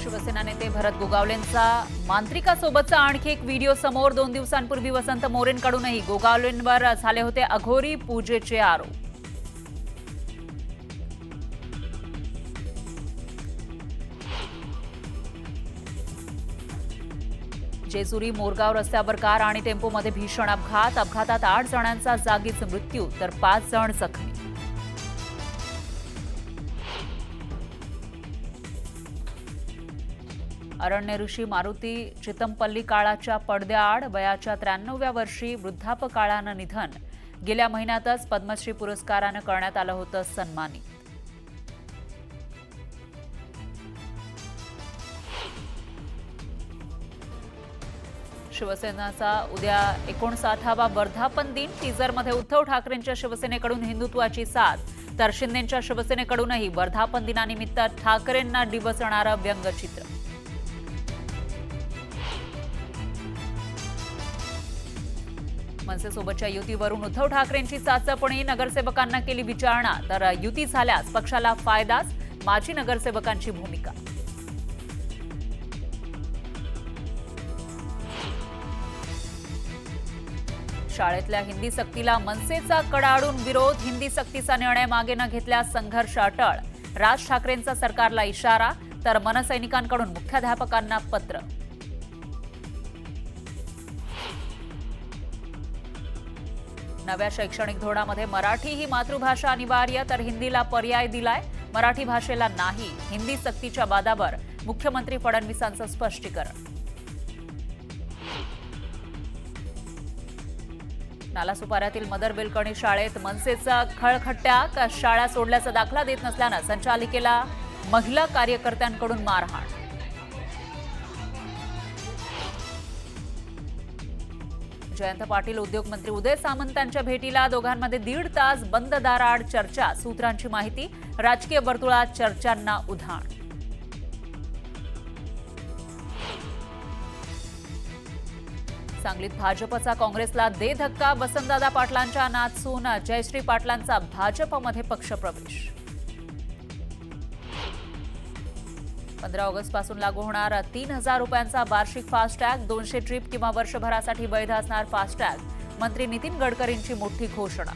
शिवसेना नेते भरत गोगावलेंचा मांत्रिकासोबतचा आणखी एक व्हिडिओ समोर. 2 दिवसांपूर्वी वसंत मोरेंकडूनही गोगावलेंवर झाले होते अघोरी पूजेचे आरोप. जेजुरी मोरगाव रस्त्यावर कार आणि टेम्पोमध्ये भीषण अपघात. अपघातात 8 जणांचा जागीच मृत्यू तर 5 जण जखमी. अरण्य ऋषी मारुती चितमपल्ली काळाच्या पडद्याआड वयाच्या 93व्या वर्षी वृद्धापकाळानं निधन. गेल्या महिन्यातच पद्मश्री पुरस्कारानं करण्यात आलं होतं सन्मानित. शिवसेनेचा उद्या 59वा वर्धापन दिन. टीझरमध्ये उद्धव ठाकरेंच्या शिवसेनेकडून हिंदुत्वाची साथ, तर शिंदेंच्या शिवसेनेकडूनही वर्धापन दिनानिमित्त ठाकरेंना डिवचणारं व्यंगचित्र. मनसेसोबतच्या युतीवरून उद्धव ठाकरेंची चाचपणी. नगरसेवकांना केली विचारणा, तर युती झाल्यास पक्षाला फायदाच, माजी नगरसेवकांची भूमिका. शाळेतल्या हिंदी सक्तीला मनसेचा कडाडून विरोध. हिंदी सक्तीचा निर्णय मागे न घेतल्यास संघर्ष अटळ. राज ठाकरेंचा सरकारला इशारा, तर मनसैनिकांकडून मुख्याध्यापकांना पत्र. नव्या शैक्षणिक धोरणामध्ये मराठी ही मातृभाषा अनिवार्य, तर हिंदीला पर्याय दिलाय. मराठी भाषेला नाही. हिंदी सक्तीच्या वादावर मुख्यमंत्री फडणवीसांचं स्पष्टीकरण. नालासोपाऱ्यातील मदर बेलकणी शाळेत मनसेचा खळखट्टा. शाळा सोडल्याचा दाखला देत नसल्यानं संचालिकेला महिला कार्यकर्त्यांकडून मारहाण. जयंत पाटील उद्योगमंत्री उदय सामंतांच्या भेटीला. दोघांमध्ये 1.5 तास बंद दाराआड चर्चा. सूत्रांची माहिती, राजकीय वर्तुळात चर्चांना उधाण. सांगलीत भाजपचा काँग्रेसला दे धक्का. वसंतदादा पाटलांच्या नाचून जयश्री पाटलांचा भाजपमध्ये पक्षप्रवेश. 15 ऑगस्टपासून लागू होणार 3,000 रुपयांचा वार्षिक फास्टॅग. 200 ट्रिप किंवा वर्षभरासाठी वैध असणार फास्टॅग. मंत्री नितीन गडकरींची मोठी घोषणा.